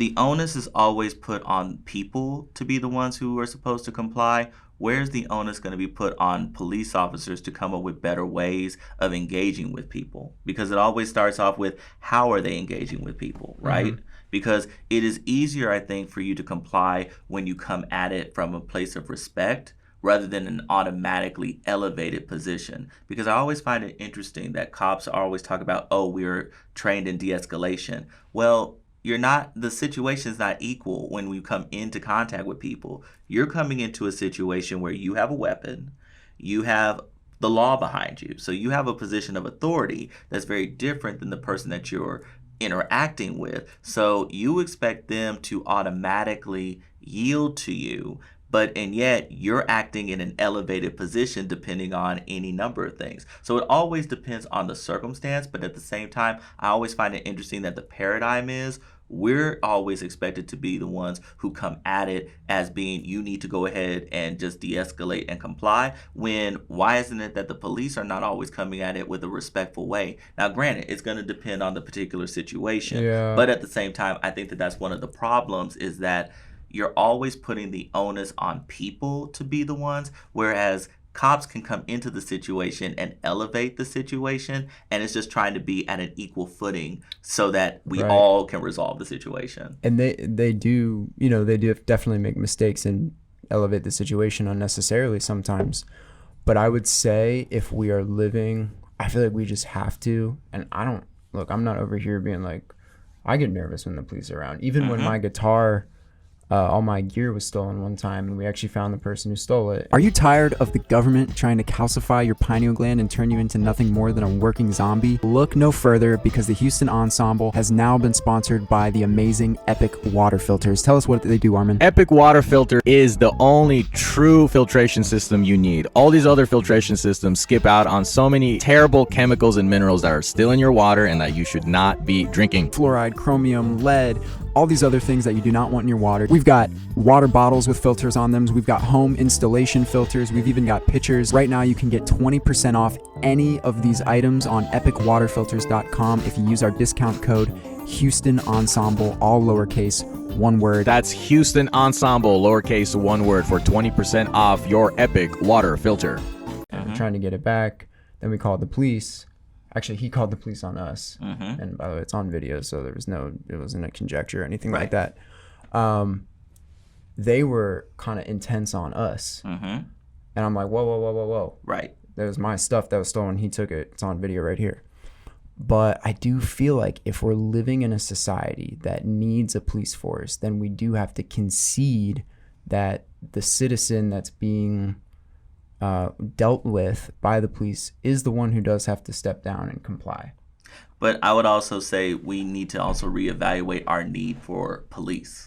The onus is always put on people to be the ones who are supposed to comply. Where's the onus going to be put on police officers to come up with better ways of engaging with people? Because it always starts off with how are they engaging with people, right? Mm-hmm. Because it is easier, I think, for you to comply when you come at it from a place of respect rather than an automatically elevated position. Because I always find it interesting that cops always talk about, oh, we're trained in de-escalation. Well, you're not, the situation's not equal when we come into contact with people. You're coming into a situation where you have a weapon, you have the law behind you. So you have a position of authority that's very different than the person that you're interacting with. So you expect them to automatically yield to you, and yet you're acting in an elevated position depending on any number of things. So it always depends on the circumstance, but at the same time, I always find it interesting that the paradigm is we're always expected to be the ones who come at it as being you need to go ahead and just de-escalate and comply, when why isn't it that the police are not always coming at it with a respectful way? Now granted, it's going to depend on the particular situation, Yeah. but at the same time, I think that that's one of the problems, is that you're always putting the onus on people to be the ones, whereas cops can come into the situation and elevate the situation, and it's just trying to be at an equal footing so that we Right. all can resolve the situation. And they do, they do definitely make mistakes and elevate the situation unnecessarily sometimes. But I would say if we are living, I feel like we just have to. And I'm not over here being like, I get nervous when the police are around. Even when my guitar, all my gear was stolen one time, and we actually found the person who stole it. Are you tired of the government trying to calcify your pineal gland and turn you into nothing more than a working zombie? Look no further, because the Houston Ensemble has now been sponsored by the amazing Epic Water Filters. Tell us what they do, Armin. Epic Water Filter is the only true filtration system you need. All these other filtration systems skip out on so many terrible chemicals and minerals that are still in your water and that you should not be drinking. Fluoride, chromium, lead, all these other things that you do not want in your water. We've got water bottles with filters on them. We've got home installation filters. We've even got pitchers. Right now you can get 20% off any of these items on epicwaterfilters.com if you use our discount code Houston Ensemble, all lowercase, one word. That's Houston Ensemble, lowercase, one word, for 20% off your Epic Water Filter. We're trying to get it back. Then we called the police. Actually, he called the police on us. And by the way, it's on video, so it wasn't a conjecture or anything like that. They were kind of intense on us. And I'm like, whoa. Right. That was my stuff that was stolen. He took it. It's on video right here. But I do feel like if we're living in a society that needs a police force, then we do have to concede that the citizen that's being dealt with by the police is the one who does have to step down and comply. But I would also say we need to also reevaluate our need for police.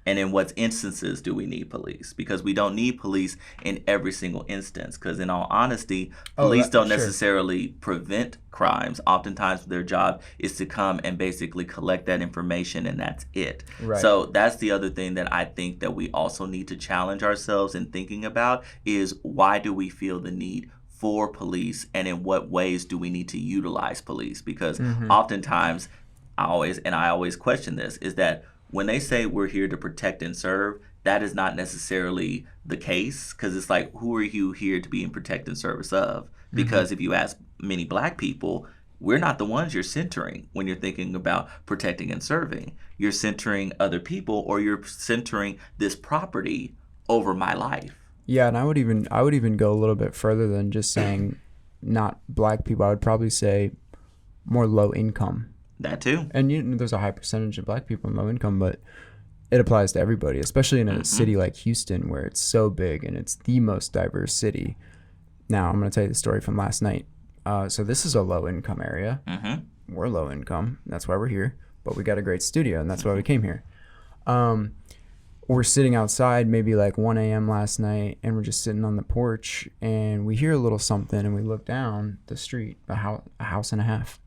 And in what instances do we need police? Because we don't need police in every single instance. Because in all honesty, police don't necessarily prevent crimes. Oftentimes their job is to come and basically collect that information, and that's it. Right. So that's the other thing that I think that we also need to challenge ourselves in thinking about is, why do we feel the need for police, and in what ways do we need to utilize police? Because oftentimes, I always question this, is that when they say we're here to protect and serve, that is not necessarily the case, because it's like, who are you here to be in protect and service of? Because if you ask many Black people, we're not the ones you're centering when you're thinking about protecting and serving. You're centering other people, or you're centering this property over my life. Yeah, and I would even go a little bit further than just saying not Black people. I would probably say more low income. That too. And there's a high percentage of Black people in low income, but it applies to everybody, especially in a city like Houston, where it's so big and it's the most diverse city. Now, I'm going to tell you the story from last night. So this is a low income area. We're low income. That's why we're here. But we got a great studio, and that's why we came here. We're sitting outside maybe like 1 a.m. last night, and we're just sitting on the porch, and we hear a little something, and we look down the street, a house and a half.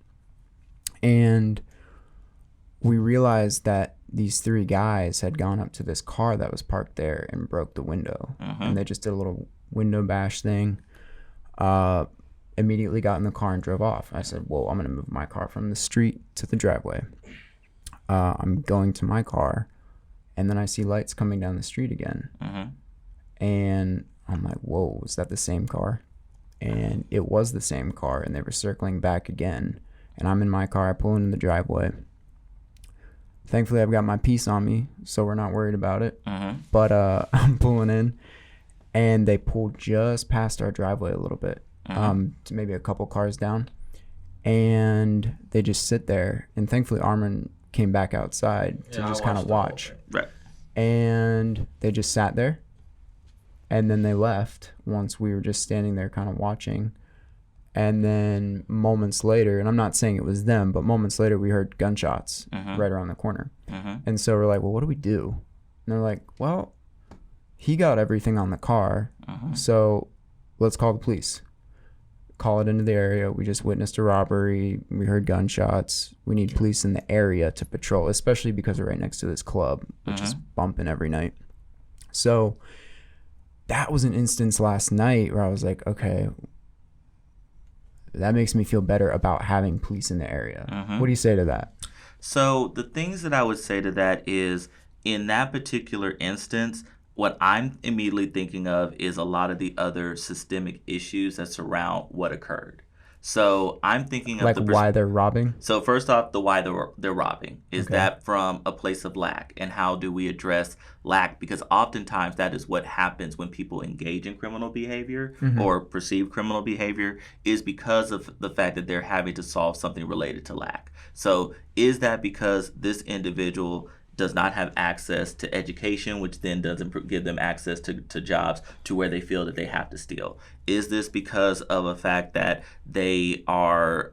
And we realized that these three guys had gone up to this car that was parked there and broke the window. And they just did a little window bash thing. Immediately got in the car and drove off. I said, well, I'm going to move my car from the street to the driveway. I'm going to my car, and then I see lights coming down the street again. And I'm like, whoa, is that the same car? And it was the same car, and they were circling back again. And I'm in my car. I pull into the driveway. Thankfully, I've got my piece on me, so we're not worried about it. But I'm pulling in, and they pulled just past our driveway a little bit, to maybe a couple cars down. And they just sit there. And thankfully, Armin came back outside to just kind of watch. Right. And they just sat there. And then they left once we were just standing there kind of watching. And then moments later, and I'm not saying it was them, but moments later we heard gunshots right around the corner. And so we're like, well, what do we do? And they're like, well, he got everything on the car, so let's call the police. Call it into the area. We just witnessed a robbery. We heard gunshots. We need police in the area to patrol, especially because we're right next to this club, which is bumping every night. So that was an instance last night where I was like, okay, that makes me feel better about having police in the area. What do you say to that? So the things that I would say to that is, in that particular instance, what I'm immediately thinking of is a lot of the other systemic issues that surround what occurred. So I'm thinking of like why they're robbing. So first off, the why they're robbing is that from a place of lack, and how do we address lack? Because oftentimes that is what happens when people engage in criminal behavior or perceived criminal behavior, is because of the fact that they're having to solve something related to lack. So is that because this individual does not have access to education, which then doesn't give them access to jobs to where they feel that they have to steal? Is this because of a fact that they are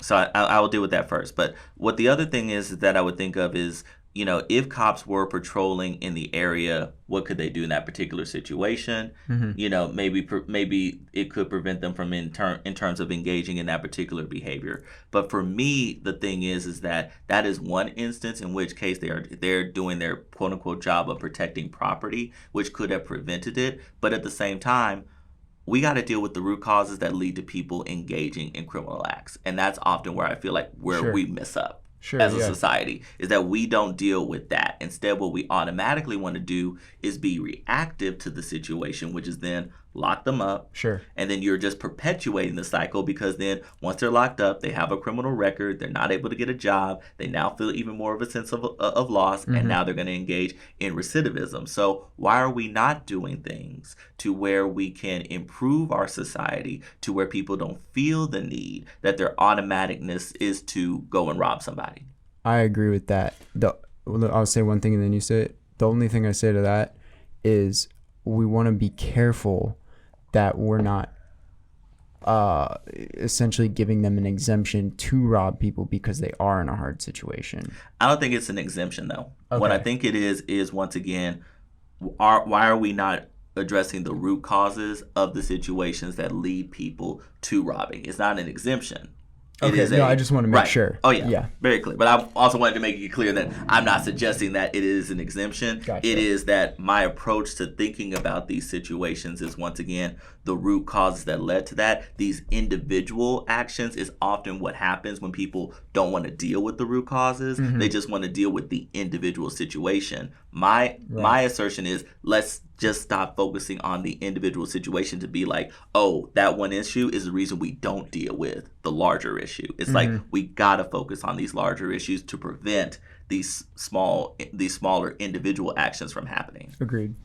so I will deal with that first. But what the other thing is that I would think of is, you know, if cops were patrolling in the area, what could they do in that particular situation? You know, maybe it could prevent them from in terms of engaging in that particular behavior. But for me, the thing is that is one instance in which case they're doing their quote unquote job of protecting property, which could have prevented it. But at the same time, we got to deal with the root causes that lead to people engaging in criminal acts, and that's often where I feel like we mess up. As a society, is that we don't deal with that. Instead, what we automatically want to do is be reactive to the situation, which is then lock them up. And then you're just perpetuating the cycle, because then once they're locked up, they have a criminal record. They're not able to get a job. They now feel even more of a sense of loss, and now they're going to engage in recidivism. So why are we not doing things to where we can improve our society to where people don't feel the need that their automaticness is to go and rob somebody? I agree with that. I'll say one thing and then you say it. The only thing I say to that is we want to be careful that we're not essentially giving them an exemption to rob people because they are in a hard situation. I don't think it's an exemption, though. What I think it is once again, why are we not addressing the root causes of the situations that lead people to robbing? It's not an exemption. I just want to make sure. Oh, yeah. Very clear. But I also wanted to make it clear that I'm not suggesting that it is an exemption. Gotcha. It is that my approach to thinking about these situations is, once again, the root causes that led to that. These individual actions is often what happens when people don't want to deal with the root causes. They just want to deal with the individual situation. My assertion is, let's just stop focusing on the individual situation to be like, oh, that one issue is the reason we don't deal with the larger issue. It's like we gotta focus on these larger issues to prevent these smaller individual actions from happening. Agreed.